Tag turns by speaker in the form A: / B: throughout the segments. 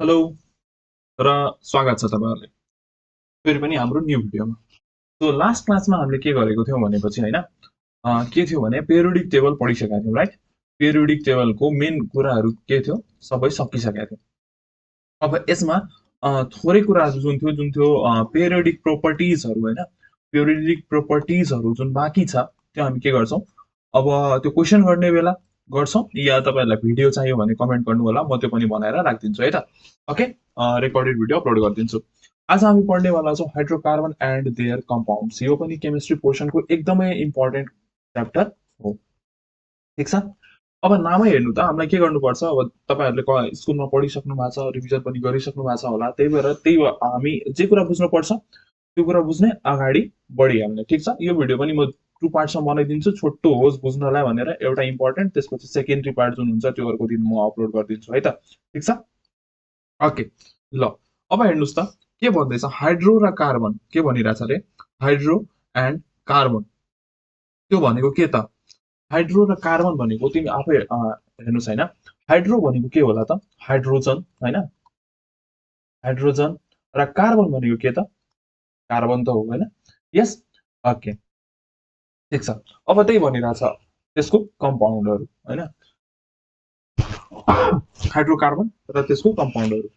A: Hello र स्वागत छ तपाईहरुलाई फेरि पनि हाम्रो न्यू भिडियोमा। सो लास्ट क्लासमा हामीले के गरेको थियौं भनेपछि हैन के थियो भने पेरियोडिक टेबल पढिसकेका थियौं राइट। पेरियोडिक टेबलको मेन कुराहरु के थियो सबै सकिसकेका थियौं। अब यसमा थोरै कुराहरु जुन थियो पेरियोडिक प्रोपर्टिजहरु हैन। पेरियोडिक प्रोपर्टिजहरु जुन बाँकी छ त्यो हामी के गर्छौं अब त्यो क्वेशन गर्ने बेला गर्छौं या तपाईहरुलाई भिडियो चाहियो भने कमेन्ट गर्नु होला म त्यो पनि बनाएर राखिदिन्छु है त। ओके रेकर्डेड भिडियो अपलोड गरिदिन्छु। आज हामी पढ्नेवाला छौं हाइड्रोकार्बन एन्ड देयर कम्पाउन्ड्स। यो पनि केमिस्ट्री पोर्सनको एकदमै इम्पोर्टेन्ट च्याप्टर हो। ठीक छ। अब नामै हेर्नु त हामीलाई के गर्नुपर्छ अब तपाईहरुले स्कुलमा पढिसक्नु भएको छ रिभिजन पनि गरिसक्नु भएको छ होला त्यही भएर हामी जे कुरा बुझ्नु पर्छ त्यो कुरा बुझ्ने अगाडि बढी हामीले ठीक छ। यो भिडियो पनि म टु पार्ट्समा बनाइदिन्छु छोटो होस् बुझ्नलाई भनेर एउटा इम्पोर्टेन्ट त्यसपछि सेकेन्डरी पार्ट जुन हुन्छ त्यो अर्को दिन म अपलोड गरिदिन्छु है त। ठीक छ। ओके ल अब हेर्नुस् त के भन्दैछ हाइड्रो र कार्बन के भनिरहेछ रे हाइड्रो एन्ड कार्बन त्यो भनेको के त हाइड्रो र कार्बन भनेको तिमी आफै हेर्नुस् हैन। हाइड्रो भनेको के होला त हाइड्रोजन हैन हाइड्रोजन र कार्बन भनेको के त कार्बन त हो हैन। यस ओके ठीक छ। अब त्यही भनिरहेछ त्यसको कम्पाउन्डहरु हैन हाइड्रोकार्बन र त्यसको कम्पाउन्डहरु।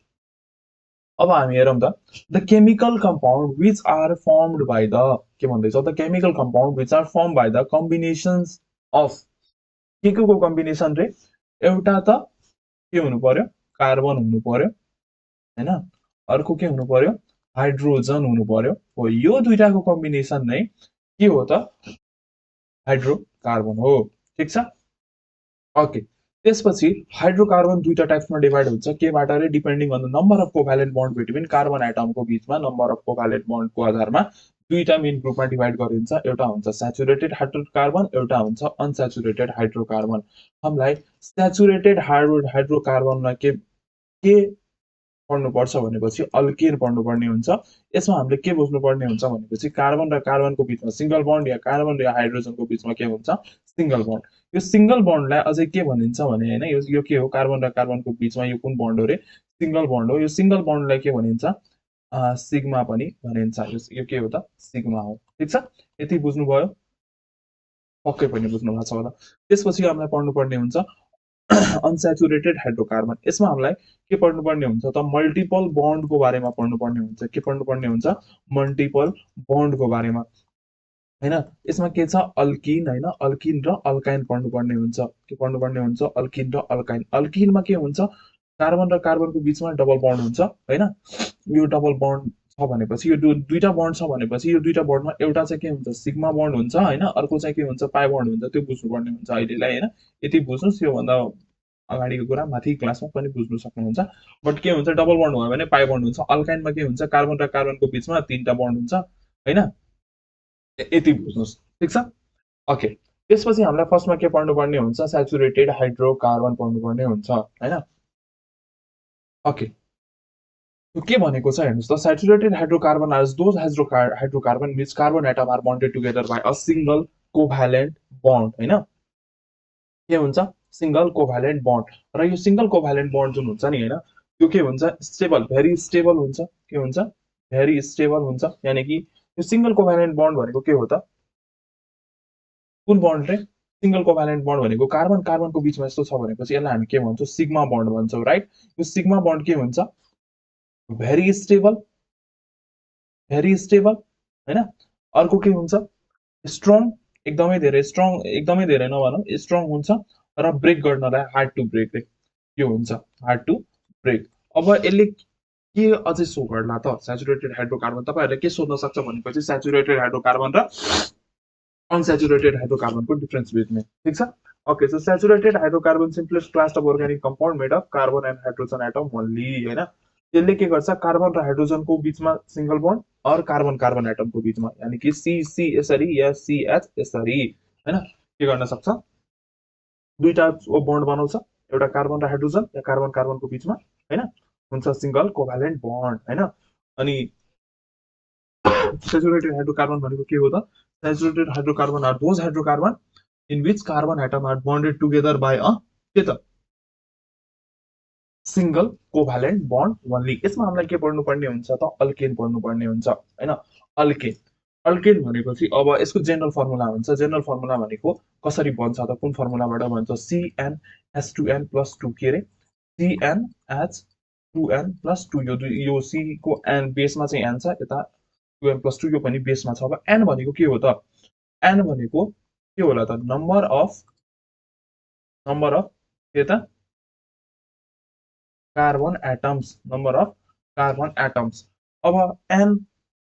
A: अब हामी हेरौं त the chemical compound which are formed by the के भन्दैछ the chemical compound which are form by the combinations of के को कम्बिनेसन रे एउटा त के हुनु पर्यो कार्बन हुनु पर्यो हैन अर्को के हुनु पर्यो हाइड्रोजन हुनु पर्यो हो यो दुईटाको कम्बिनेसन नै के हो त हाइड्रोकार्बन हो। ठीक छ। ओके त्यसपछि हाइड्रोकार्बन दुईटा टाइप्समा डिभाइड हुन्छ केबाट रे depending on the number of covalent bond between carbon एटमको बीचमा नम्बर अफ कोभ्यालेन्ट बन्डको आधारमा दुईटा मेन ग्रुपमा डिभाइड गरिन्छ एउटा हुन्छ स्याचुरेटेड हाइड्रोकार्बन एउटा हुन्छ अनस्याचुरेटेड हाइड्रोकार्बन। हामीलाई स्याचुरेटेड हाइड्रोकार्बनमा के पढ्नुपर्छ भनेपछि अल्केन पढ्नुपर्ने हुन्छ। यसमा हामीले के बुझ्नुपर्ने हुन्छ भनेपछि कार्बन र कार्बनको बीचमा सिंगल बन्ड या कार्बन र हाइड्रोजनको बीचमा के हुन्छ सिंगल बन्ड। यो सिंगल बन्डलाई अझै के भनिन्छ भने हैन यो के हो कार्बन र कार्बनको बीचमा यो कुन बन्ड हो रे सिंगल बन्ड हो। यो सिंगल बन्डलाई के भनिन्छ सिग्मा पनि भनिन्छ। यो के हो त सिग्मा हो। ठीक छ। यति बुझ्नुभयो पक्कै पनि बुझ्नु भएको छ होला। त्यसपछि हामीलाई पढ्नुपर्ने हुन्छ अनस्याचुरेटेड हाइड्रोकार्बन। यसमा हामीलाई के पढ्नुपर्ने हुन्छ त मल्टिपल बन्डको बारेमा पढ्नुपर्ने हुन्छ। के पढ्नुपर्ने हुन्छ मल्टिपल बन्डको बारेमा हैन। यसमा के छ अल्किन हैन अल्किन र अल्काइन पढ्नुपर्ने हुन्छ। के पढ्नुपर्ने हुन्छ अल्किन र अल्काइन। अल्किनमा के हुन्छ कार्बन र कार्बनको बीचमा डबल बन्ड हुन्छ हैन। यो डबल बन्ड छ भनेपछि यो दुईटा बन्ड छ भनेपछि यो दुईटा बन्डमा एउटा चाहिँ के हुन्छ सिग्मा बन्ड हुन्छ हैन अर्को चाहिँ के हुन्छ पाई बन्ड हुन्छ त्यो बुझ्नुपर्ने हुन्छ अहिलेलाई हैन। यति बुझ्नुस् यो भन्दा अगाडिको कुरा माथि क्लासमा पनि बुझ्नु सक्नुहुन्छ। बट के हुन्छ डबल बन्ड भयो भने पाई बन्ड हुन्छ। अल्काइनमा के हुन्छ कार्बन र कार्बनको बीचमा तीनटा बन्ड हुन्छ हैन। यति बुझ्नुस् ठीक छ। ओके त्यसपछि हामीलाई फर्स्टमा के पढ्नुपर्ने हुन्छ स्याचुरेटेड हाइड्रोकार्बन पढ्नुपर्ने हुन्छ हैन। ओके के भनेको छ हेर्नुस् त saturated hydrocarbon are those hydrocarbon which carbon atom are bonded together by a single covalent bond हैन। के हुन्छ सिंगल कोभ्यालेन्ट बन्ड र यो सिंगल कोभ्यालेन्ट बन्ड जुन हुन्छ नि हैन त्यो के हुन्छ स्टेबल भेरी स्टेबल हुन्छ। के हुन्छ भेरी स्टेबल हुन्छ यानी कि यो सिंगल कोभ्यालेन्ट बन्ड भनेको के हो त कुन बन्ड रे सिंगल कोभ्यालेन्ट बन्ड भनेको कार्बन कार्बनको बीचमा यस्तो छ भनेपछि यसलाई हामी के भन्छौं सिग्मा बन्ड भन्छौं राइट। यो सिग्मा बन्ड के हुन्छ भेरी स्टेबल हैन। अर्को के हुन्छ स्ट्रङ एकदमै धेरै नभनौं स्ट्रङ हुन्छ र ब्रेक गर्नलाई हार्ड टु ब्रेक यो हुन्छ हार्ड टु ब्रेक। अब यसले के अझै सो गर्ला त स्याचुरेटेड हाइड्रोकार्बन तपाईहरुले के सोध्न सक्छ भनेपछि स्याचुरेटेड हाइड्रोकार्बन र अनस्याचुरेटेड हाइड्रोकार्बन को डिफरेंस बिट्विन ठीक छ। Okay so saturated hydrocarbon simplest class of organic compound made of carbon and hydrogen atom only हैन। यसले के गर्छ कार्बन र हाइड्रोजनको बीचमा सिंगल बन्ड और कार्बन कार्बन एटमको बीचमा यानी कि सी सी यसरी या सी एच यसरी हैन के गर्न सक्छ दुईटा बन्ड बनाउँछ एउटा कार्बन र हाइड्रोजन या कार्बन कार्बनको बीचमा हैन हुन्छ सिंगल कोभ्यालेन्ट बन्ड हैन। अनि स्याचुरेटेड हाइड्रोकार्बन भनेको के हो त saturated hydrocarbon are those hydrocarbon in which carbon atom are bonded together by a के त सिंगल कोभ्यालेन्ट बन्ड ओन्ली। यसमा हामीलाई के पढ्नुपर्ने हुन्छ त अल्केन पढ्नुपर्ने हुन्छ हैन। अल्केन अल्केन भनेपछि अब यसको जेनरल फर्मुला हुन्छ। जेनरल फर्मुला भनेको कसरी बन्छ त कुन फर्मुलाबाट बन्छ CnH2n + 2 के रे CnH2n + 2 यो C को n बेसमा चाहिँ n छ यता 2n + 2 यो पनि बेसमा छ। अब n भनेको के हो त n भनेको के होला त नम्बर अफ के त carbon atoms number of carbon atoms. अब n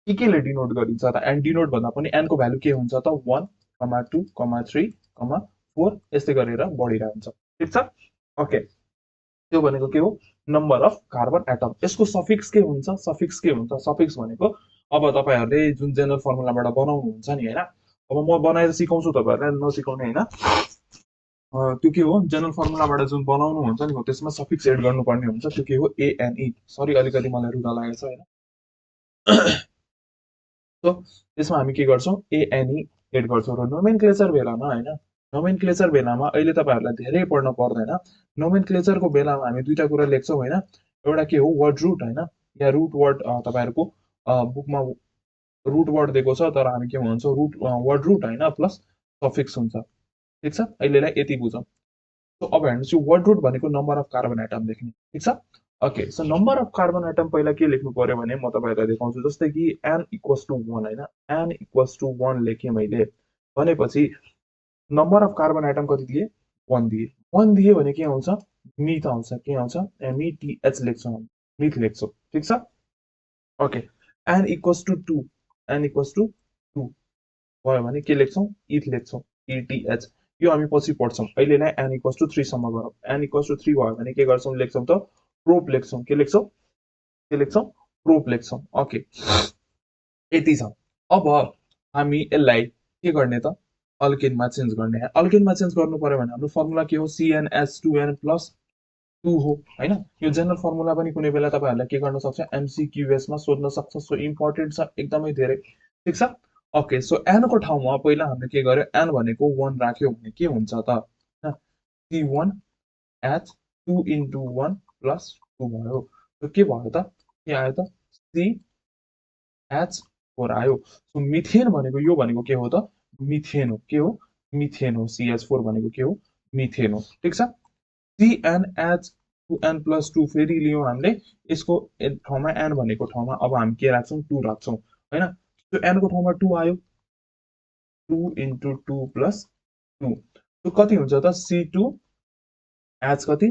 A: के ले डिनोट गरिन्छ त n डिनोट भन्दा पनि n को भ्यालु के हुन्छ त 1 2 3 4 यस्तै गरेर बढिरहन्छ। ठिक छ ओके। त्यो भनेको के हो नम्बर अफ कार्बन एटम। यसको सफिक्स के हुन्छ सफिक्स भनेको अब तपाईहरुले जुन जेनरल फर्मुलाबाट बनाउनु हुन्छ नि हैन। अब म बनाएर सिकाउँछु तपाईहरुलाई नसिकाउने हैन। त्यो के हो जेनरल फर्मुलाबाट जुन बनाउनु हुन्छ नि हो त्यसमा सफिक्स एड गर्नुपर्ने हुन्छ। त्यो के हो ANE। सरी अलिकति मलाई रुगा लागेको छ हैन। सो त्यसमा हामी के गर्छौं ANE एड गर्छौं र नोमेनक्लेचर बेलामा हैन नोमेनक्लेचर बेलामा अहिले तपाईहरुलाई धेरै पढ्न पर्दैन। नोमेनक्लेचरको बेलामा हामी दुईटा कुरा लेख्छौं हैन। एउटा के हो वर्ड रूट हैन या रूट वर्ड तपाईहरुको बुकमा रूट वर्ड दिएको छ तर हामी के भन्छौं वर्ड रूट हैन प्लस सफिक्स हुन्छ। ठीक छ अहिलेलाई यति बुझौं। सो अब हेर्नुस् यो वर्ड रूट भनेको नम्बर अफ कार्बन एटम लेख्ने। ठीक छ okay. So number of carbon atom पहिला के लेख्नु पर्यो भने म तपाईहरुलाई देखाउँछु। जस्तै कि n = 1 हैन n = 1 लेखे मैले भनेपछि नम्बर अफ कार्बन एटम कति दिए 1 दिए। 1 दिए भने के आउँछ मिथ आउँछ। के आउँछ METH लेख्छौं मिथ लेख्छौं। ठीक छ ओके। n = 2 n = 2 भयो भने के लेख्छौं इथ लेख्छौं ETH। यो हामी पछि पढ्छौं। अहिलेलाई n = 3 सम्म गरौँ। n = 3 भयो भने के गर्छौं लेख्छौं त प्रोप लेख्छौं। के लेख्छौं प्रोप लेख्छौं। ओके यति छ। अब हामी यसलाई के गर्ने त अल्केनमा चेन्ज गर्ने। अल्केनमा चेन्ज गर्नु पर्यो भने हाम्रो फर्मुला के हो CnH2n + 2 हो हैन। यो जेनरल फर्मुला पनि कुनै बेला तपाईहरुलाई के गर्न सक्छ MCQS मा सोध्न सक्छ। सो इम्पोर्टेन्ट छ एकदमै धेरै। ठीक छ ओके। सो n को ठाउँमा पहिला हामीले के गर्यो n भनेको 1 राख्यो भने के हुन्छ त C1H2 * 1 + 2 भयो। यो के भयो त के आयो त CH4 आयो। सो मिथेन भनेको यो भनेको के हो त मिथेन हो। के हो मिथेन हो। CH4 भनेको के हो मिथेन हो। ठीक छ CnH2n + 2 फेरि लियौं हामीले यसको ठाउँमा n भनेको ठाउँमा अब हामी के राख्छौं 2 राख्छौं हैन। सो n को ठाउँमा 2 आयो 2 * 2 + 2 सो कति हुन्छ त C2H कति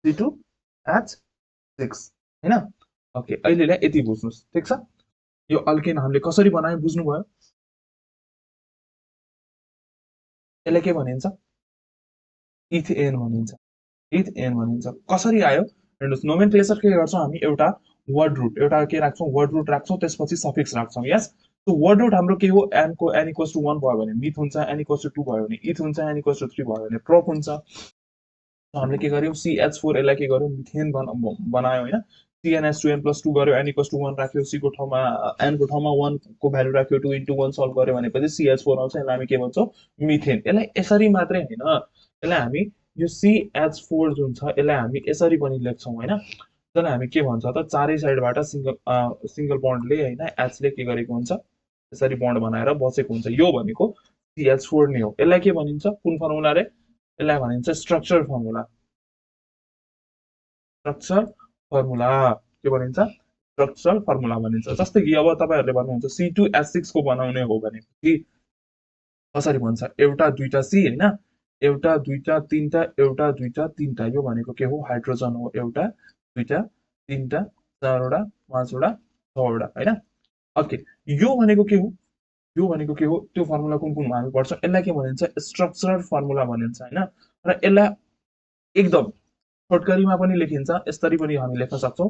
A: C2H6 हैन। ओके अहिलेलाई यति बुझ्नुस्। ठीक छ यो अल्केन हामीले कसरी बनायो बुझ्नुभयो। यसलाई के भनिन्छ इथेन भनिन्छ। इथेन भनिन्छ। कसरी आयो हेर्नुस् नोमेनक्लेचर के गर्छौं हामी एउटा वर्ड रूट एउटा के राख्छौं वर्ड रूट राख्छौं त्यसपछि सफिक्स राख्छौं। यस सो वर्ड रूट हाम्रो के हो n = 1 भयो भने मिथ हुन्छ n = 2 भयो भने इथ हुन्छ n = 3 भयो भने प्रोप हुन्छ। सो हामीले के गर्यौं CH4 यसलाई के गर्यौं मिथेन बनायो हैन। CnH2n + 2 गर्यो n = 1 राख्यो C को ठाउँमा n को ठाउँमा 1 को भ्यालु राख्यो 2 * 1 सल्भ गर्यो भनेपछि CH4 आउँछ। यसलाई हामी के भन्छौं मिथेन। यसलाई यसरी मात्रै हैन यसलाई हामी यो CH4 जुन छ यसलाई हामी यसरी पनि लेख्छौं हैन। जसलाई हामी के भन्छ त चारै साइडबाट सिंगल बन्डले हैन H ले के गरेको हुन्छ यसरी बन्ड बनाएर बसेको हुन्छ। यो भनेको CH4 नै हो। यसलाई के भनिन्छ कुन फर्मुला रे यसलाई भनिन्छ स्ट्रक्चर फर्मुला। स्ट्रक्चर फर्मुला के भनिन्छ स्ट्रक्चरल फर्मुला भनिन्छ। जस्तै कि अब तपाईहरुले भन्नुहुन्छ C2H6 को बनाउने हो भने कसरी भन्छ एउटा दुईटा C हैन एउटा दुईटा तीनटा एउटा दुईटा तीनटा यो भनेको के हो हाइड्रोजन हो। एउटा दुईटा तीनटा चारवटा पाँचवटा छवटा हैन। ओके यो भनेको के हो यो भनेको के हो त्यो फर्मुला कुन कुन हामी पढ्छौं। यसलाई के भनिन्छ स्ट्रक्चरल फर्मुला भनिन्छ हैन। र यसलाई एकदम छोटकरीमा पनि लेखिन्छ यसरी पनि हामी लेख्न सक्छौं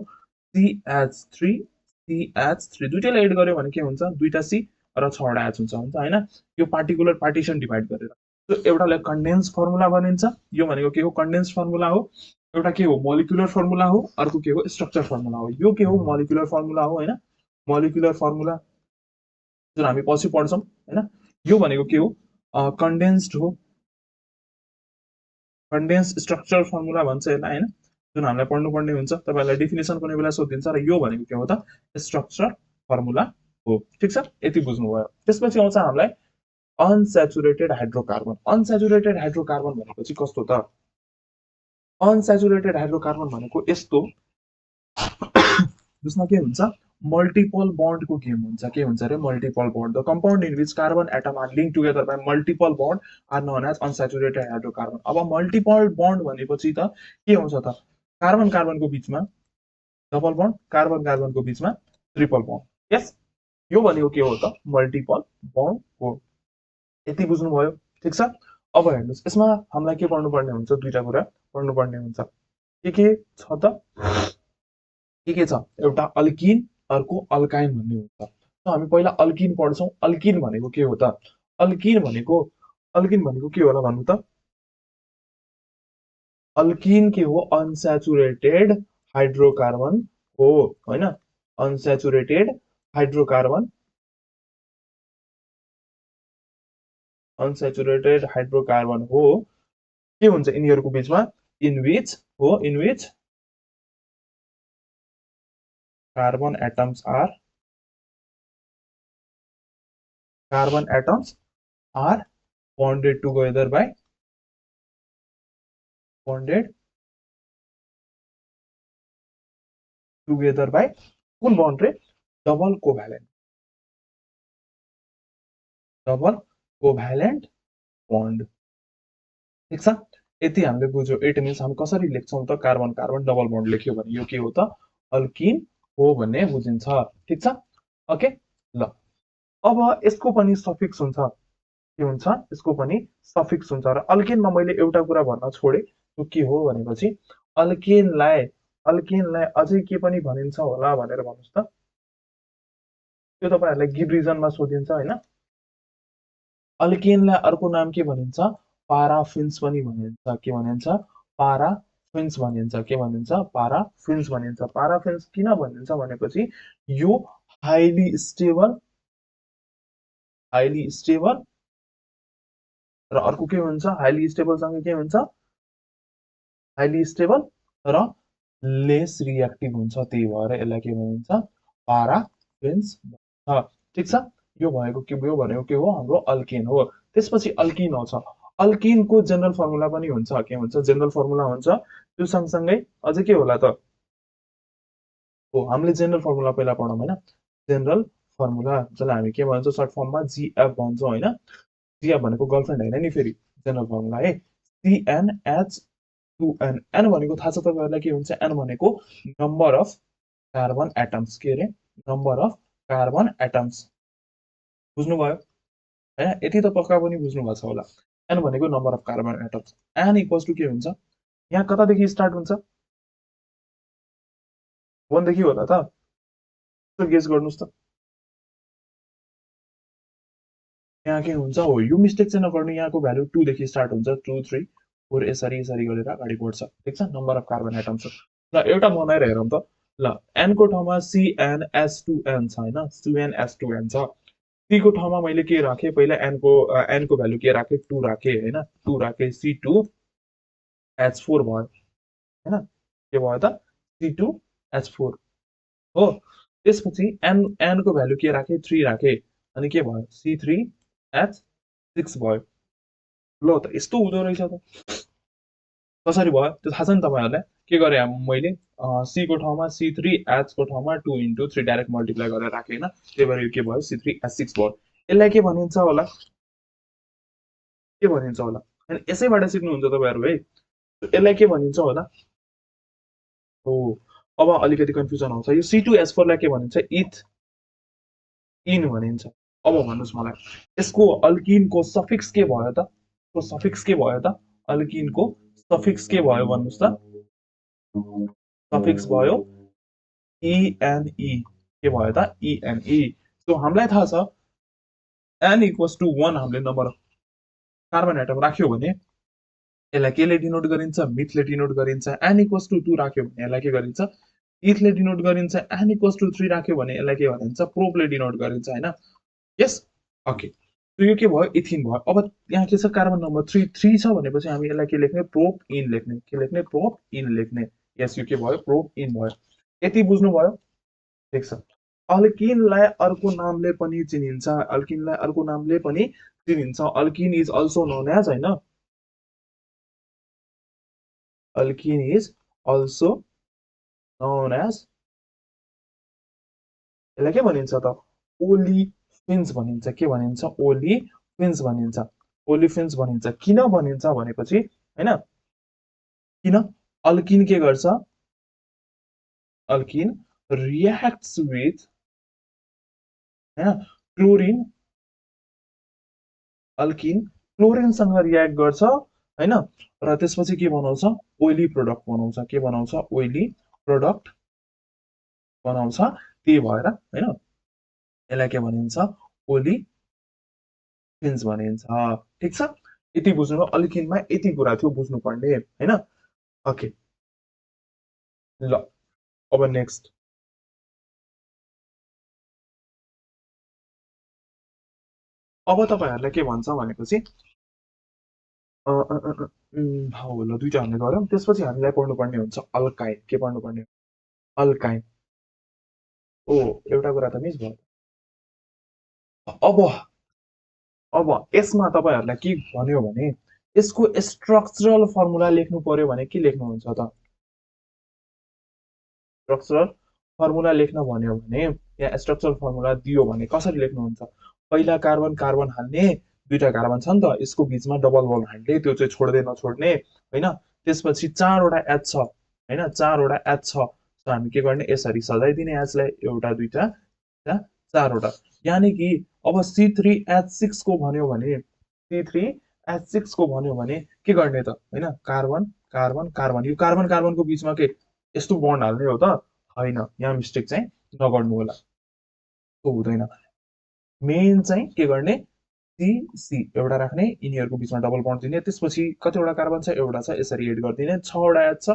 A: CH3 दुईटैलाई एड गर्यो भने के हुन्छ दुईटा C र 6 वटा H हुन्छ हैन। यो पार्टिकुलर पार्टिसन डिभाइड गरेर सो एउटालाई कन्डेन्स फर्मुला भनिन्छ। यो भनेको के हो कन्डेन्स फर्मुला हो। एउटा के हो मोलिकुलर फर्मुला हो अर्को के हो स्ट्रक्चर फर्मुला हो। यो के हो मोलिकुलर फर्मुला हो हैन मोलिकुलर फर्मुला जुन हामी पछि पढ्छौं हैन। यो भनेको के हो कन्डेन्स्ड हो कन्डेन्स स्ट्रक्चर फर्मुला भन्छ यसलाई हैन। जुन हामीलाई पढ्नुपर्ने हुन्छ। तपाईँहरूलाई डेफिनेसन कुनै बेला सोधिन्छ र यो भनेको के हो त स्ट्रक्चर फर्मुला हो। ठिक छ, यति बुझ्नुभयो। त्यसपछि आउँछ हामीलाई अनस्याचुरेटेड हाइड्रोकार्बन। अनस्याचुरेटेड हाइड्रोकार्बन भनेको चाहिँ कस्तो त? अनस्याचुरेटेड हाइड्रोकार्बन भनेको यस्तो जसमा के हुन्छ मल्टिपल बन्डको गेम हुन्छ। के हुन्छ रे multiple bond. The compound in which carbon atom are link together by multiple bond are known as unsaturated hydrocarbon. अब मल्टिपल बन्ड भनेपछि त के हुन्छ त कार्बन कार्बनको बीचमा डबल बन्ड, कार्बन कार्बनको बीचमा ट्रिपल बन्ड। यस, यो भनेको के हो त मल्टिपल बन्ड हो। यति बुझ्नुभयो। ठिक छ, अब हेर्नुहोस् यसमा हामीलाई के पढ्नुपर्ने हुन्छ, दुईटा कुरा पढ्नुपर्ने हुन्छ। के छ त के छ एउटा अल्किन अर्को अल्काइन भन्ने हुन्छ। हामी पहिला अल्किन पढ्छौँ। अल्किन भनेको के हो त? अल्किन भनेको के होला भन्नु त? अल्किन के हो? अनस्याचुरेटेड हाइड्रोकार्बन हो हैन? अनस्याचुरेटेड हाइड्रोकार्बन, अनस्याचुरेटेड हाइड्रोकार्बन हो। के हुन्छ यिनीहरूको बीचमा? In which carbon atoms are bonded together by कुन बन्ड रे? Double covalent bond. ठिक छ, यति हामीले बुझ्यो। इट मिन्स हामी कसरी लेख्छौँ त कार्बन कार्बन डबल बन्ड लेख्यो भने यो के हो त अल्किन हो भन्ने बुझिन्छ। ठिक छ, ओके ल। अब यसको पनि सफिक्स हुन्छ। के हुन्छ? यसको पनि सफिक्स हुन्छ। र अल्किनमा मैले एउटा कुरा भन्न छोडे, त्यो के हो भनेपछि अल्किनलाई अझै के पनि भनिन्छ होला भनेर भन्नुहोस् त। त्यो तपाईहरुलाई गिभ रिजनमा सोधिन्छ हैन। अल्किनलाई अर्को नाम के भनिन्छ? पाराफिन्स पनि भनिन्छ। के भनिन्छ? पाराफिन्स भनिन्छ। के भनिन्छ? पाराफिन्स भनिन्छ। पाराफिन्स किन भनिन्छ भनेपछि यो हाइली स्टेबल र अर्को के हुन्छ? हाइली स्टेबल सँगै के हुन्छ? हाइली स्टेबल र लेस रिएक्टिभ हुन्छ। त्यही भएर यसलाई के भनिन्छ? पाराफिन्स भन्छ। ठिक छ, यो भनेको के हो? हाम्रो अल्किन हो। त्यसपछि अल्किन आउँछ। अल्किनको जनरल फर्मुला पनि हुन्छ। के हुन्छ? जनरल फर्मुला हुन्छ। त्यो सँगसँगै अझै के होला त? हो, हामीले जनरल फर्मुला पहिला पढौँ हैन। जनरल फर्मुला जसलाई हामी के भन्छौँ? सर्ट फर्ममा जीएफ भन्छौँ हैन। जीएफ भनेको गर्लफ्रेन्ड हैन नि फेरि। जनरल फर्मुला है CnH2n। एन भनेको थाहा छ तपाईहरुलाई के हुन्छ? एन भनेको नम्बर अफ कार्बन एटम्स। के रे? Number of carbon atoms. बुझ्नुभयो हैन? यति त पक्का पनि बुझ्नु भएको छ होला। एन भनेको number of carbon atoms. N equals to के हुन्छ? यहाँ कतादेखि स्टार्ट हुन्छ? 1 देखि होला त? यसो गेस गर्नुस् त। यहाँ के हुन्छ? हो, यो मिस्टेक चाहिँ नगर्नु। यहाँको भ्यालु 2 देखि स्टार्ट हुन्छ। 2 3 4 यसरी गरेर अगाडि बढ्छ। ठिक छ, नम्बर अफ कार्बन एटम्स। ल एउटा बनाएर हेरौँ त। ल एन को ठाउँमा CnH2n छ हैन। CnH2n छ। C को ठाउँमा मैले के राखेँ? पहिला एन को भ्यालु के राखेँ? 2 राखेँ हैन। 2 राखेँ, C2H4 भयो हैन। के भयो त? C2H4 हो। त्यसपछि एन को भ्यालु के राखेँ? 3 राखेँ, अनि के भयो? C3H6 भयो। ल त यस्तो हुँदो रहेछ त। कसरी भयो त्यो थाहा छ नि तपाईहरुलाई? के गरे मैले C को ठाउँमा C3H को ठाउँमा 2 into 3 डाइरेक्ट मल्टिप्लाई गरेर राखेँ हैन। त्यही भएर यो के भयो? C3H6 भयो। यसलाई के भनिन्छ होला? के भनिन्छ होला? अनि यसैबाट सिक्नुहुन्छ तपाईहरु है। यसलाई के भनिन्छ होला? हो, अब अलिकति कन्फ्युजन आउँछ। यो C2H4 लाई के भनिन्छ? इथीन भनिन्छ। अब भन्नुस् मलाई, यसको अल्किनको सफिक्स के भयो त? यसको सफिक्स के भयो त? अल्किनको सफिक्स के भयो भन्नुस् त? सफिक्स भयो ENE। के भयो त? ENE। सो हामीलाई थाहा छ n इक्वल्स टु 1 हामीले नम्बर अफ कार्बन एटम राख्यो भने यसलाई केले डिनोट गरिन्छ? मिथले डिनोट गरिन्छ। n इक्वल्स टु 2 राख्यो भने यसलाई के गरिन्छ? इथले डिनोट गरिन्छ। n इक्वल्स टु 3 राख्यो भने यसलाई के भनिन्छ? प्रोपले डिनोट गरिन्छ हैन। यस, ओके। तो यो के भयो? इथिन भयो। अब यहाँ के छ? कार्बन नम्बर 3 छ भनेपछि हामी यसलाई के लेख्ने? प्रोप इन लेख्ने। के लेख्ने? प्रोप इन लेख्ने। यस यो के भयो प्रोइन भयो यति बुझ्नुभयो ठिक छ अल्किनलाई अर्को नामले पनि चिनिन्छ अल्किनलाई अर्को नामले पनि चिनिन्छ alkene is also known as हैन alkene is also known as यसलाई के भनिन्छ त ओलिफिन्स भनिन्छ के भनिन्छ ओलिफिन्स भनिन्छ ओलिफिन्स भनिन्छ किन भनिन्छ भनेपछि हैन किन अल्किन के गर्छ अल्किन reacts with हैन क्लोरिन अल्किन क्लोरिनसँग रियाक्ट गर्छ हैन र त्यसपछि के बनाउँछ ओइली प्रोडक्ट बनाउँछ के बनाउँछ ओइली प्रोडक्ट बनाउँछ त्यही भएर हैन यसलाई के भनिन्छ ओलिफिन्स भनिन्छ ठीक छ यति बुझ्नु अल्किनमा यति कुरा थियो बुझ्नु पर्ने हैन ओके ल अब नेक्स्ट अब तपाईहरुलाई के भन्छ भनेपछि हो ल दुईटा हामीले गरौँ त्यसपछि हामीलाई पढ्नु पर्ने हुन्छ अल्काइन के पढ्नु पर्ने अल्काइन ओ एउटा कुरा त मिस भयो अब यसमा तपाईहरुलाई के भन्यो भने यसको स्ट्रक्चरल फर्मुला लेख्नु पर्यो भने के लेख्नुहुन्छ त स्ट्रक्चरल फर्मुला लेख्न भन्यो भने यहाँ स्ट्रक्चरल फर्मुला दियो भने कसरी लेख्नुहुन्छ पहिला कार्बन कार्बन हाल्ने दुईटा कार्बन छ नि त यसको बीचमा डबल बन्ड हाल्ने त्यो चाहिँ छोड्दै नछोड्ने हैन त्यसपछि चारवटा एच छ हैन चारवटा एच छ हामी के गर्ने यसरी सजाइदिने एचलाई एउटा दुईटा चारवटा यानी कि अब C3H6 को भन्यो भने C3H6 को भन्यो भने के गर्ने त हैन कार्बन कार्बन कार्बन यो कार्बन कार्बनको बीचमा के यस्तो बन्ड हाल्ने हो त हैन यहाँ मिस्टेक चाहिँ नगर्नु होला त्यो हुँदैन मेन चाहिँ के गर्ने सी सी एउटा राख्ने यिनीहरूको बीचमा डबल बन्ड दिने त्यसपछि कतिवटा कार्बन छ एउटा छ यसरी एड गरिदिने 6 वटा एच छ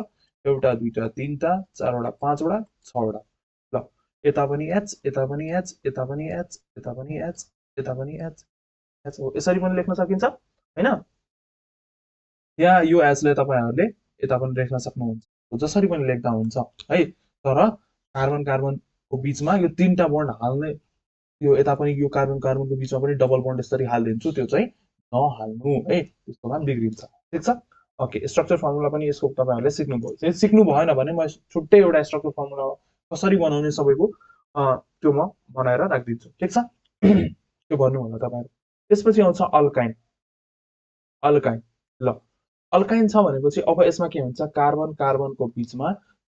A: एउटा दुईटा तीनटा चारवटा पाँचवटा 6 वटा ल यता पनि एच यता पनि एच यता पनि एच यता पनि एच यता पनि एच एच हो यसरी पनि लेख्न सकिन्छ हैन यहाँ यो एचलाई तपाईहरुले यता पनि लेख्न सक्नुहुन्छ जसरी पनि लेख्दा हुन्छ है तर कार्बन कार्बनको बीचमा यो तीनटा बन्ड हाल्ने यो यता पनि यो कार्बन कार्बनको बीचमा पनि डबल बन्ड यसरी हाल्दिन्छु त्यो चाहिँ नहाल्नु है त्यसको काम बिग्रिन्छ ठीक छ ओके स्ट्रक्चर फर्मुला पनि यसको तपाईहरुले सिक्नुभयो सिक्नु भएन भने म छुट्टै एउटा स्ट्रक्चर फर्मुला कसरी बनाउने सबैको त्यो म बनाएर राखिदिन्छु ठीक छ त्यो भन्नु होला तपाईहरु त्यसपछि आउँछ अल्काइन अल्काइन ल अल्काइन छ भनेपछि अब यसमा के हुन्छ कार्बन कार्बनको बीचमा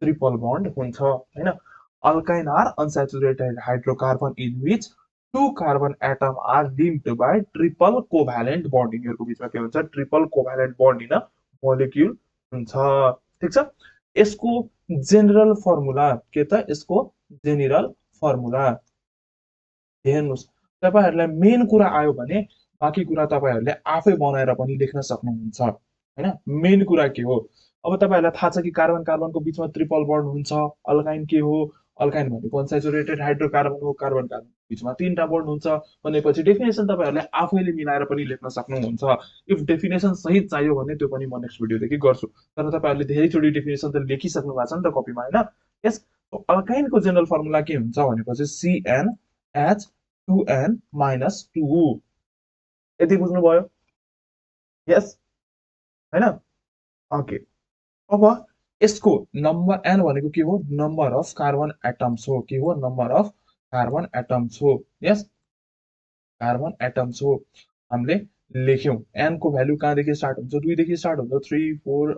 A: ट्रिपल बन्ड हुन्छ हैन alkyne are unsaturated hydrocarbon in which two carbon atom are linked by triple covalent bond यिनीहरुको बीचमा के हुन्छ triple covalent bond in molecule हुन्छ ठीक छ यसको जेनरल फर्मुला के त यसको जेनरल फर्मुला हेर्नुस् तपाईहरुलाई मेन कुरा आयो भने बाँकी कुरा तपाईहरुले आफै बनाएर पनि लेख्न सक्नुहुन्छ हैन मेन कुरा के हो अब तपाईहरुलाई थाहा छ कि कार्बन कार्बनको बीचमा ट्रिपल बन्ड हुन्छ अल्काइन के हो अल्काइन भनेको अनसैचुरेटेड हाइड्रोकार्बन हो कार्बन कार्बनको बीचमा तीनटा बन्ड हुन्छ भनेपछि डेफिनेसन तपाईहरुले आफैले मिलाएर पनि लेख्न सक्नुहुन्छ इफ डेफिनेसन सहित चाहियो भने त्यो पनि म नेक्स्ट भिडियोदेखि गर्छु तर तपाईहरुले धेरैचोटी डेफिनेसन त लेखिसक्नु भएको छ नि त कपीमा हैन यस अल्काइनको जेनरल फर्मुला के हुन्छ भनेपछि CnH2n-2 यति बुझ्नुभयो यस हैन ओके अब यसको नम्बर n भनेको के हो नम्बर अफ कार्बन एटम्स हो के हो नम्बर अफ कार्बन एटम्स हो यस कार्बन एटम्स हो हामीले लेख्यौं n को भ्यालु कहाँदेखि स्टार्ट हुन्छ 2 देखि स्टार्ट हुन्छ 3 4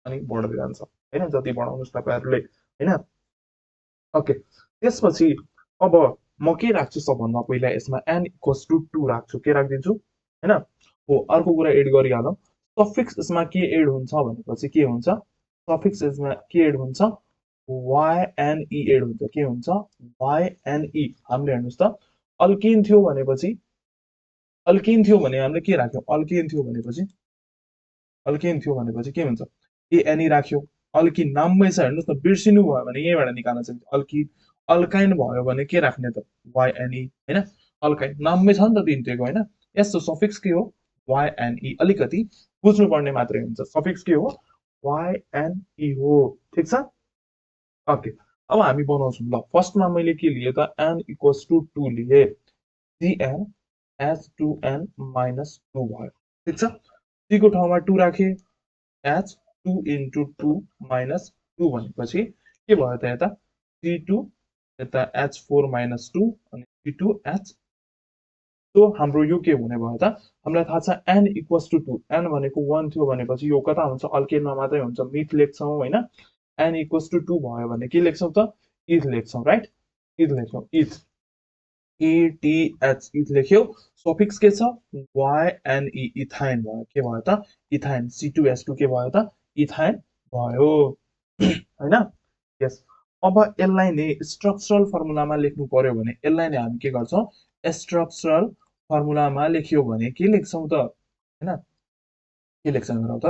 A: अनि बढ्दै जान्छ हैन जति बढाउनुस् तपाईहरुले हैन ओके त्यसपछि अब म के राख्छु सबभन्दा पहिला यसमा n = 2 राख्छु के राख्दिन्छु हैन हो अर्को कुरा एड गरिहालौं सफिक्स यसमा के एड हुन्छ भनेपछि के हुन्छ सफिक्स यसमा के एड हुन्छ YNE एड हुन्छ के हुन्छ YNE हामीले हेर्नुस् त अल्किन थियो भनेपछि अल्किन थियो भने हामीले के राख्यौ अल्किन थियो भनेपछि के हुन्छ ANE राख्यौ अल्किन नाममै छ हेर्नुस् न बिर्सिनु भयो भने यहीबाट निकाल्न सकिन्छ अल्किन अल्काइन भयो भने के राख्ने त YNE हैन अल्काइन नाममै छ नि त दिन्तेको हैन यसको सफिक्स के हो YNE अलिकति बुझ्नु पर्ने मात्रै हुन्छ सफिक्स के हो YNE हो ठिक छ ओके अब हामी बनाउँछौँ ल फर्स्टमा मैले के लिए त n इक्वल्स टु 2 लिए cn एच 2n माइनस 2 भयो ठिक छ c को ठाउँमा 2 राखे एच 2 इन्टु 2 माइनस 2 भनेपछि के भयो त यता c2 यता h4 माइनस 2 अनि c2 h सो हाम्रो यो के हुने भयो त हामीलाई थाहा छ n इक्वल्स टु 2 n भनेको 1 थियो भनेपछि यो कता हुन्छ अल्केनमा मात्रै हुन्छ मिथ लेख्छौँ होइन n इक्वल्स टु 2 भयो भने के लेख्छौँ त इथ लेख्छौँ राइट इथ लेख्छौँ इथ ETH इथ लेख्यो सफिक्स के छ YNE इथाइन भयो के भयो त इथाइन C2H2 के भयो त इथाइन भयो होइन यस अब यसलाई नै स्ट्रक्चरल फर्मुलामा लेख्नु पर्यो भने यसलाई नै हामी के गर्छौँ स्ट्रक्चरल फर्मुलामा लेख्यो भने के लेख्छौँ त हैन के लेख्छौँ हेरौँ त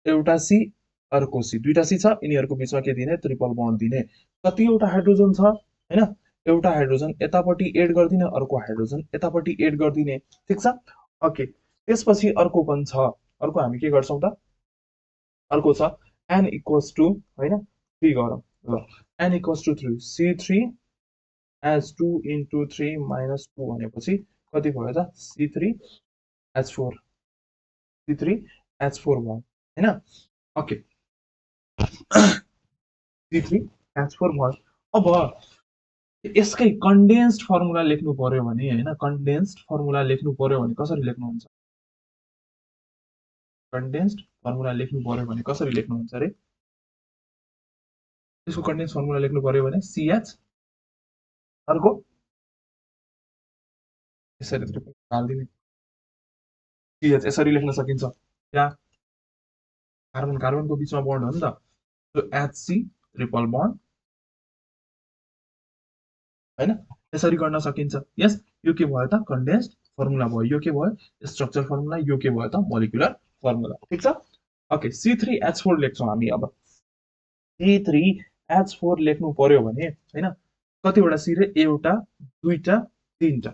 A: एउटा सी अर्को सी दुईटा सी छ यिनीहरूको बीचमा के दिने ट्रिपल बन्ड दिने कतिवटा हाइड्रोजन छ हैन एउटा हाइड्रोजन यतापट्टि एड गरिदिने अर्को हाइड्रोजन यतापट्टि एड गरिदिने ठिक छ ओके त्यसपछि अर्को पनि छ अर्को हामी के गर्छौँ त अर्को छ n इक्वल्स टु हैन 3 गरौँ ल n equals to 3 C3 H2 into 3 minus 2 भनेपछि कति भयो त C3 H4 C3 H4 भयो हैन ओके C3 H4 भयो अब यसकै कन्डेन्स्ड फर्मुला लेख्नु पर्यो भने हैन कन्डेन्स्ड फर्मुला लेख्नु पर्यो भने कसरी लेख्नुहुन्छ कन्डेन्स्ड फर्मुला लेख्नु पर्यो भने कसरी लेख्नुहुन्छ रे यसको कन्डेन्स्ड फर्मुला लेख्नु पर्यो भने CH अर्को यसरी हाल्दिने CH यसरी लेख्न सकिन्छ या कार्बन कार्बनको बीचमा बन्ड हो नि त सो HC ट्रिपल बन्ड हैन यसरी गर्न सकिन्छ यस यो के भयो त कन्डेन्स्ड फर्मुला भयो यो के भयो स्ट्रक्चर फर्मुला यो के भयो त मोलिकुलर फर्मुला ठीक छ ओके C3H4 लेख्छौँ हामी अब C3H4 लेख्नु पर्यो भने हैन कतिवटा सी रे एउटा दुईटा तीनटा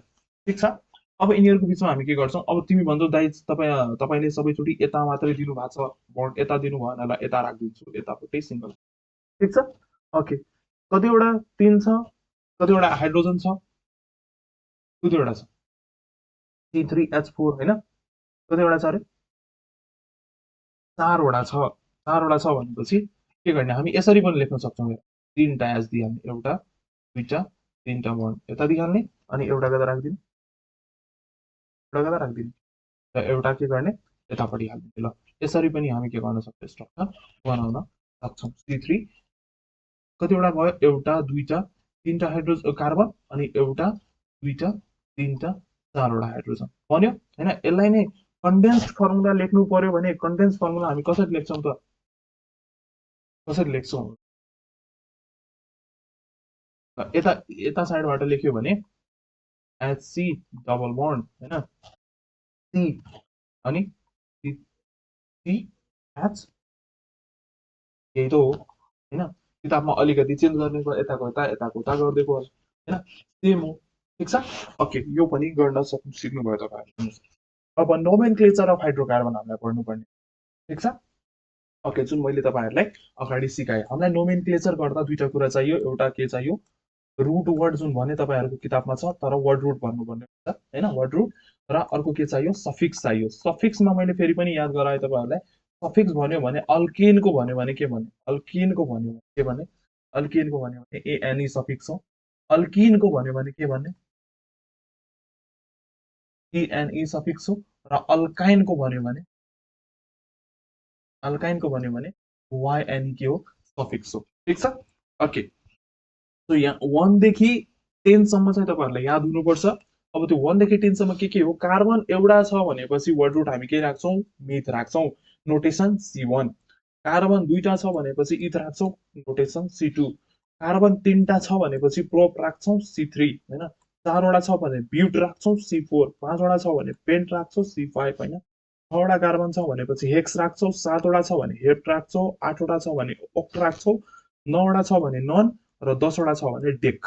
A: ठीक छ अब यिनीहरूको बीचमा हामी के गर्छौँ अब तिमी भन्छौ दाइ तपाईले सबैचोटी यता मात्रै दिनु भएको छ बन्ड यता दिनु भएन ल यता राख्दिन्छु यतापट्टि सिंगल ठीक छ ओके कतिवटा तीन छ कतिवटा हाइड्रोजन छ कतिवटा छ C3H4 हैन कतिवटा छ रे चारवटा छ भनेपछि के गर्ने हामी यसरी पनि लेख्न सक्छौँ तीनटा एच दिइहाल्ने एउटा दुईटा तीनटा बन्ड यता दिइहाल्ने अनि एउटा कता राख्दिने एउटा कता राख्दिने र एउटा के गर्ने यतापट्टि हाल्दिने ल यसरी पनि हामी के गर्न सक्छौँ स्ट्रक्चर बनाउन सक्छौँ C3 कतिवटा भयो एउटा दुईटा तीनटा हाइड्रोजन कार्बन अनि एउटा दुईटा तीनटा चारवटा हाइड्रोजन बन्यो हैन यसलाई नै कन्डेन्स्ड फर्मुला लेख्नु पर्यो भने कन्डेन्स्ड फर्मुला हामी कसरी लेख्छौँ त कसरी लेख्छौँ यता यता साइडबाट लेख्यो भने HC डबल बन्ड हैन C अनि CH यही त हो हैन किताबमा अलिकति चेन्ज गर्ने यताको यताको उता गरिदिएको हैन सेम हो ठिक छ ओके यो पनि गर्न सिक्नु भयो तपाईहरुले अब नोमेनक्लेचर अफ हाइड्रोकार्बन हामीलाई पढ्नुपर्ने ठिक छ ओके जुन मैले तपाईहरुलाई अगाडि सिकाए हामीलाई नोमेनक्लेचर गर्दा दुईटा कुरा चाहियो एउटा के चाहियो रूट वर्ड जुन भने तपाईहरुको किताबमा छ तर वर्ड रूट भन्नुपर्ने हुन्छ हैन वर्ड रूट र अर्को के चाहियो सफिक्स चाहियो सफिक्समा मैले फेरि पनि याद गराए तपाईहरुलाई सफिक्स भन्यो भने अल्केनको भन्यो भने के भन्ने अल्किनको भन्यो भने के भन्ने अल्किनको भन्यो भने एने सफिक्स हो अल्किनको भन्यो भने के भन्ने एने सफिक्स हो र अल्काइनको भन्यो भने YNE के हो सफिक्स हो ठीक छ ओके सो यहाँ 1 देखि 10 सम्म चाहिँ तपाईहरुलाई याद हुनुपर्छ अब त्यो 1 देखि 10 सम्म के हो कार्बन एउटा छ भनेपछि वर्ड रूट हामी के राख्छौं मिथ राख्छौं नोटेसन C1 कार्बन दुईटा छ भनेपछि इथ राख्छौं नोटेसन C2 कार्बन तीनटा छ भनेपछि प्रोप राख्छौं C3 हैन चारवटा छ भने ब्यूट राख्छौं C4 पाँचवटा छ भने पेन्ट राख्छौं C5 हैन छवटा कार्बन छ भनेपछि हेक्स राख्छौं सातवटा छ भने हेप्ट राख्छौं आठवटा छ भने ओक्ट राख्छौं नौवटा छ भने नन र 10 वटा छ भने डेक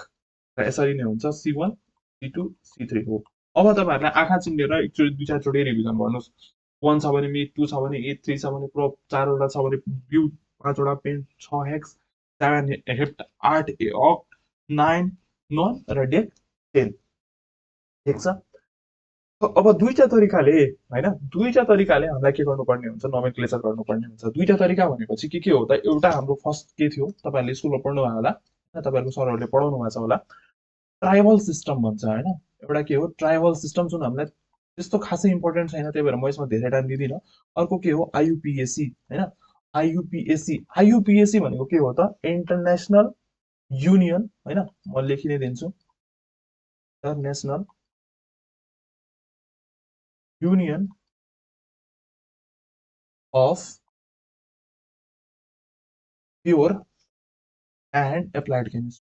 A: र यसरी नै हुन्छ C1 C2 C3 हो अब तपाईहरुलाई आँखा चिम्लेर एकचोटी दुई चार चोटी रिभिजन गर्नुस् 1 छ भने मिथ 2 छ भने इथ 3 छ भने प्रोप 4 वटा छ भने ब्यूट 5 वटा pent 6 hex 7 hept 8 oct 9 non र डेक 10 ठिक छ अब दुईटा तरिकाले हैन दुईटा तरिकाले हामीलाई के गर्नुपर्ने हुन्छ नोमेनक्लेचर गर्नुपर्ने हुन्छ दुईटा तरिका भनेपछि के हो त एउटा हाम्रो फर्स्ट के थियो तपाईहरुले स्कुलमा पढ्नु भएको होला तपाईहरुको सरहरुले पढाउनु भएको छ होला ट्राइबल सिस्टम भन्छ हैन एउटा के हो ट्राइबल सिस्टम जुन हामीलाई त्यस्तो खासै इम्पोर्टेन्ट छैन त्यही भएर म यसमा धेरै टाइम दिदिन अर्को के हो आईयूपीएसी हैन आईयूपीएसी भनेको के हो त इन्टरनेशनल युनियन हैन म लेखिनै दिन्छु international union of pure and applied chemistry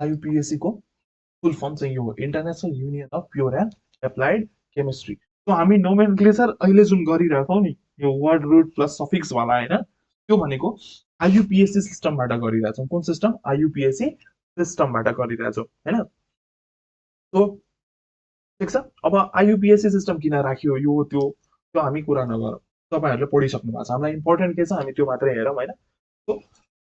A: IUPAC को फुल फर्म चाहिँ यो हो international union of pure and applied chemistry so हामी नोमेनक्लेचर अहिले जुन गरिरहेछौँ नि यो वर्ड रुट प्लस सफिक्स वाला हैन त्यो भनेको आईयूपीएसी सिस्टमबाट गरिरहेछौँ कुन सिस्टम आईयूपीएसी सिस्टमबाट गरिरहेछौँ हैन सो ठिक छ अब आईयूपीएसी सिस्टम किन राखियो यो त्यो त्यो हामी कुरा नगरौँ तपाईहरुले पढिसक्नु भएको छ हामीलाई इम्पोर्टेन्ट के छ हामी त्यो मात्रै हेरौँ हैन so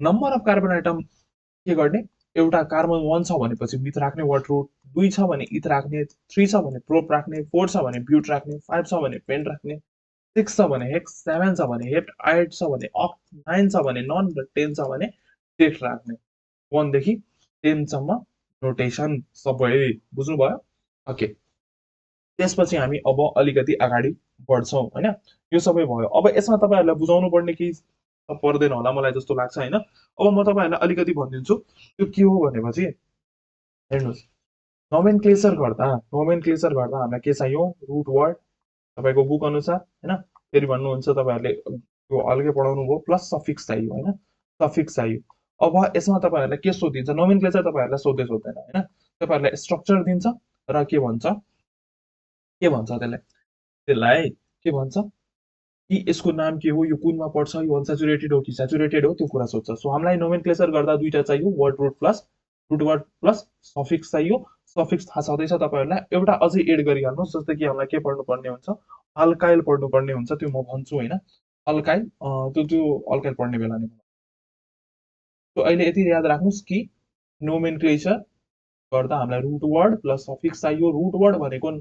A: number of carbon atom के गर्ने एउटा कार्बन 1 छ भनेपछि मिथ राख्ने वर्ड रुट 2 छ भने इथ राख्ने 3 छ भने प्रोप राख्ने 4 छ भने ब्यूट राख्ने 5 छ भने पेन्ट राख्ने 6 छ भने हेक्स 7 छ भने हेप्ट 8 छ भने अक्ट 9 छ भने नन र 10 छ भने डेट राख्ने 1 देखि 10 सम्म नोटेसन सबै बुझ्नुभयो ओके त्यसपछि हामी अब अलिकति अगाडि बढ्छौँ हैन यो सबै भयो अब यसमा तपाईहरुलाई बुझाउनु पर्ने के पर्दैन होला मलाई जस्तो लाग्छ हैन अब म तपाईहरुलाई अलिकति भनिदिन्छु त्यो के हो भनेपछि हेर्नुस् नोमेनक्लेचर गर्दा हामीलाई के चाहियो रुट वर्ड तपाईको बुक अनुसार हैन फेरि भन्नुहुन्छ तपाईहरुले यो अलग्गै पढाउनु भयो प्लस सफिक्स चाहियो हैन सफिक्स चाहियो अब यसमा तपाईहरुलाई के सोधिन्छ नोमेनक्लेचर तपाईहरुलाई सोध्दै सोध्दैन हैन तपाईहरुलाई स्ट्रक्चर दिन्छ र के भन्छ त्यसलाई के भन्छ कि यसको नाम के हो यो कुनमा पर्छ यो अनस्याचुरेटेड हो कि स्याचुरेटेड हो त्यो कुरा सोध्छ सो हामीलाई नोमेनक्लेचर गर्दा दुईटा चाहियो वर्ड वर्ड प्लस सफिक्स चाहियो सफिक्स थाहा छँदैछ तपाईहरुलाई एउटा अझै एड गरिहाल्नुस् जस्तै कि हामीलाई के पढ्नु पर्ने हुन्छ अल्काइल पढ्नु पर्ने हुन्छ त्यो म भन्छु हैन अल्काइल त्यो अल्काइल पढ्ने बेला नै सो अहिले यति याद राख्नुस् कि नोमेनक्लेचर गर्दा हामीलाई रुट वर्ड प्लस सफिक्स चाहियो रुट वर्ड भनेको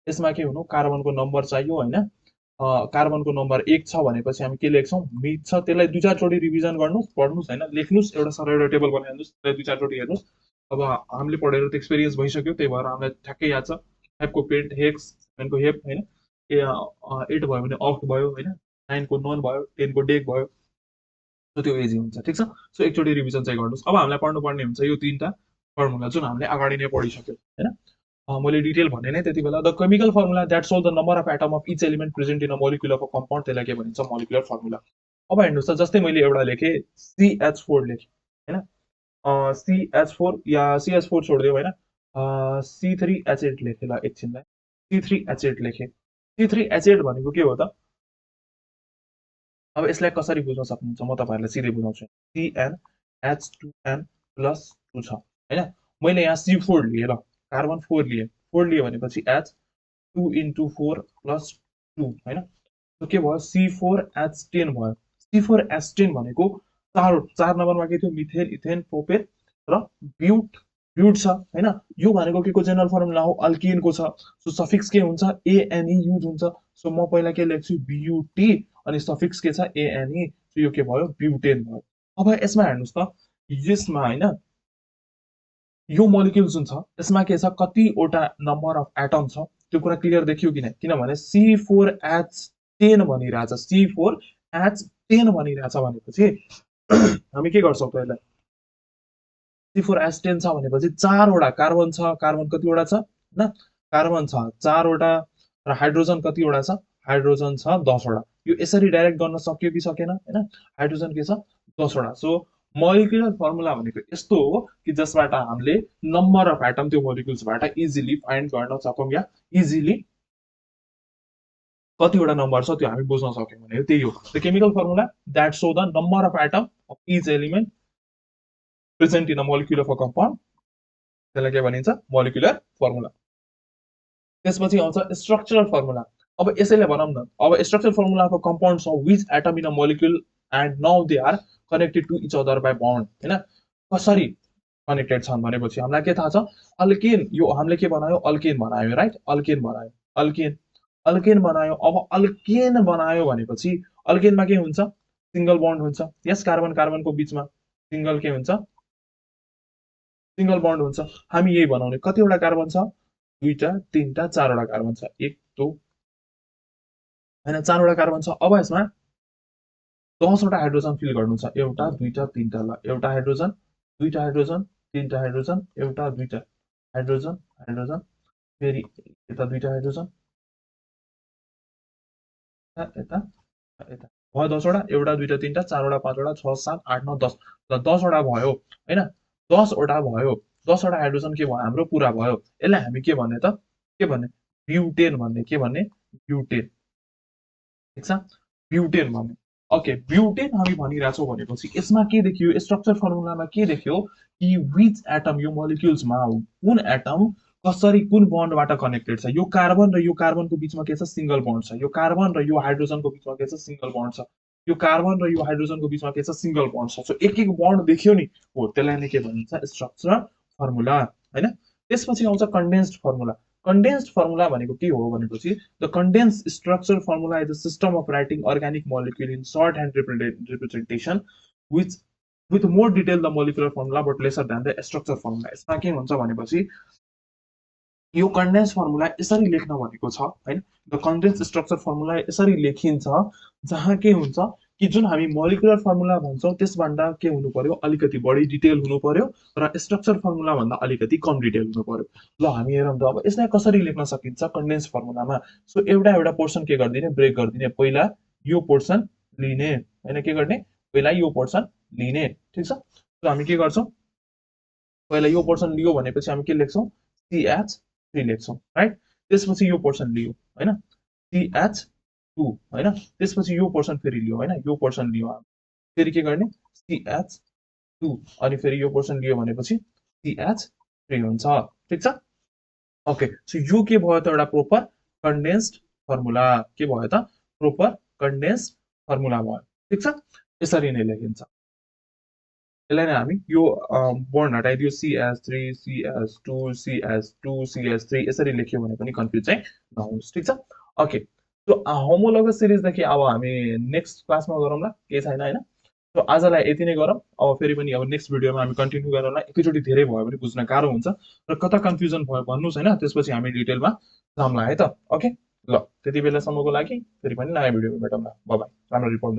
A: यसमा के हुनु कार्बनको नम्बर चाहियो हैन कार्बनको नम्बर 1 छ भनेपछि हामी के लेख्छौं मिथ छ त्यसलाई दुई चार चोटी रिभिजन गर्नुस् पढ्नुस् हैन लेख्नुस् एउटा सरल एउटा टेबल बनाइहाल्नुस् त्यसलाई दुई चार चोटी हेर्नुस् अब हामीले पढेर त एक्सपिरियन्स भइसक्यो त्यही भएर हामीलाई ठ्याक्कै याद छ 5 को पेन्ट हेक्स 7 को हेप हैन 8 भयो भने अक्ट भयो हैन 9 को नन भयो 10 को डेक भयो सो त्यो इजी हुन्छ ठीक छ सो एकचोटी रिभिजन चाहिँ गर्नुस् अब हामीलाई पढ्नु पर्ने हुन्छ यो तीनटा फर्मुला जुन हामीले अगाडि नै पढिसक्यो हैन मैले डिटेल भने नै त्यति बेला the chemical formula that show the number of atom of each element present in a molecule of a compound त्यसलाई के भनिन्छ मोलिकुलर फर्मुला अब हेर्नुस् त जस्तै मैले एउटा लेखे CH4 लेखे हैन CH4 या CH4 छोड्दियो हैन C3H8 लेखे ल एकछिनलाई C3H8 लेखे C3H8 भनेको के हो त अब यसलाई कसरी बुझ्न सक्नुहुन्छ म तपाईहरुलाई सिधै बुझाउँछु CnH2n + 2 छ हैन मैले यहाँ C4 लिए ल कार्बन 4 लिए भनेपछि H 2 into 4 plus 2 हैन सो के भयो C4H10 भयो C4H10 भनेको चार नम्बरमा के थियो मिथेन इथेन प्रोपेन र ब्यूट छ हैन यो भनेको के को जेनरल फर्मुला हो अल्किनको छ सो सफिक्स के हुन्छ ANE युज हुन्छ सो म पहिला के लेख्छु BUT अनि सफिक्स के छ ANE सो यो के भयो ब्युटेन भयो अब यसमा हेर्नुस् त यसमा हैन यो मोलिक्युल जुन छ यसमा के छ कतिवटा नम्बर अफ एटम छ त्यो कुरा क्लियर देखियो कि नै किनभने C4H10 भनिरहेछ C4H10 भनिरहेछ भनेपछि हामी के गर्छौं त यसलाई C4H10 छ भनेपछि चारवटा कार्बन छ कार्बन कतिवटा छ हैन कार्बन छ चारवटा र हाइड्रोजन कतिवटा छ हाइड्रोजन छ 10 वटा यो यसरी डाइरेक्ट गर्न सक्यो कि सकेन हैन हाइड्रोजन के छ 10 वटा सो मोलिकुलर फर्मुला भनेको यस्तो हो कि जसबाट हामीले नम्बर अफ एटम त्यो मोलिक्युल्सबाट इजिली फाइन्ड गर्न सकौं या इजिली कतिवटा नम्बर छ त्यो हामी बुझ्न सक्यौं भने त्यही हो the chemical formula that show the number of atom of each element present in a molecule of a compound त्यसलाई के भनिन्छ मोलिकुलर फर्मुला त्यसपछि आउँछ स्ट्रक्चरल फर्मुला। अब यसैले भनौँ न, अब structural formula of compounds of which atom in a molecule and now they are connected to each other by bond, होइन कसरी कनेक्टेड छन् भनेपछि हामीलाई के थाहा छ, अल्केन, यो हामीले के बनायो, अल्केन बनायो, राइट, अल्केन बनायो, अल्केन अल्केन बनायो। अब अल्केन बनायो भनेपछि अल्केनमा के हुन्छ, सिंगल बन्ड हुन्छ, यस कार्बन कार्बनको बीचमा सिंगल के हुन्छ, सिंगल बन्ड हुन्छ। हामी यही बनाउने, कतिवटा कार्बन छ, दुईटा तीनटा चारवटा कार्बन छ, एक दो होइन चारवटा कार्बन छ। अब यसमा 10वटा हाइड्रोजन फिल गर्नु छ, एउटा दुईटा तीनटा, ल एउटा हाइड्रोजन, दुईटा हाइड्रोजन, तीनटा हाइड्रोजन, एउटा दुईटा हाइड्रोजन, हाइड्रोजन, फेरि यता दुईटा हाइड्रोजन, यता यता भयो 10वटा, एउटा दुईटा तीनटा चारवटा पाँचवटा छ सात आठ नौ 10, ल 10वटा भयो होइन, 10वटा भयो, 10वटा हाइड्रोजन के भयो हाम्रो पुरा भयो। यसलाई हामी के भन्ने त, के भन्ने, ब्युटेन भन्ने, के भन्ने, ब्युटेन, ठिक छ, ब्युटेन भन्ने। ओके, ब्युटेन हामी भनिरहेछौँ भनेपछि यसमा के देखियो, स्ट्रक्चर फर्मुलामा के देखियो कि विच एटम, यो मोलिक्युल्समा कुन एटम कसरी कुन बन्डबाट कनेक्टेड छ, यो कार्बन र यो कार्बनको बीचमा के छ, सिंगल बन्ड छ, यो कार्बन र यो हाइड्रोजनको बीचमा के छ, सिंगल बन्ड छ, यो कार्बन र यो हाइड्रोजनको बीचमा के छ, सिंगल बन्ड छ। सो एक एक बन्ड देखियो नि, हो त्यसलाई नै के भनिन्छ, स्ट्रक्चरल फर्मुला, होइन। त्यसपछि आउँछ कन्डेन्स्ड फर्मुला। कन्डेन्स्ड फर्मुला भनेको के हो भनेपछि, the condensed structure formula is a system of writing organic molecule in shorthand representation which with more detail the molecular formula but lesser than the structure formula. यसमा के हुन्छ भनेपछि यो कन्डेन्स फर्मुला यसरी लेख्न भनेको छ, होइन, द कन्डेन्स स्ट्रक्चर फर्मुला यसरी लेखिन्छ जहाँ के हुन्छ कि जुन हामी मोलिकुलर फर्मुला भन्छौँ त्यसभन्दा के हुनु पर्यो, अलिकति बढी डिटेल हुनु पर्यो, र स्ट्रक्चर फर्मुला भन्दा अलिकति कम डिटेल हुनु पर्यो। ल हामी हेरौँ त अब यसलाई कसरी लेख्न सकिन्छ कन्डेन्स फर्मुलामा। सो एउटा एउटा पोर्सन के गरिदिने, ब्रेक गरिदिने, पहिला यो पोर्सन लिने, होइन के गर्ने, पहिला यो पोर्सन लिने, ठिक छ। सो हामी के गर्छौँ, पहिला यो पोर्सन लियो भनेपछि हामी के लेख्छौँ, CH3 लेख्छौँ, राइट। त्यसपछि यो पोर्सन लियो, होइन, CH2, होइन, त्यसपछि यो पोर्सन फेरि लियो, होइन, यो पोर्सन लियो, फेरि के गर्ने, CH2, अनि फेरि यो पोर्सन लियो भनेपछि CH3 हुन्छ, ठिक छ। ओके, सो यो के भयो त, एउटा प्रोपर कन्डेन्स्ड फर्मुला, के भयो त, प्रोपर कन्डेन्स्ड फर्मुला भयो, ठिक छ। यसरी नै लेखिन्छ। यसलाई नै हामी यो bond हटाइदियो, CH3 CH2 CH2 CH3 यसरी लेख्यो भने पनि कन्फ्युज चाहिँ नहोस्, ठिक छ। ओके, सो होमोलोगस सिरिजदेखि अब हामी नेक्स्ट क्लासमा गरौँला, केही छैन, होइन। सो आजलाई यति नै गरौँ, अब फेरि पनि अब नेक्स्ट भिडियोमा हामी कन्टिन्यू गरौँला। एकैचोटि धेरै भयो भने बुझ्न गाह्रो हुन्छ र कता कन्फ्युजन भयो भन्नुहोस्, होइन, त्यसपछि हामी डिटेलमा जाउँला है त। ओके, ल त्यति बेलासम्मको लागि फेरि पनि नयाँ भिडियोमा भेटौँला, बाइ बाइ, राम्रो रिपोर्ट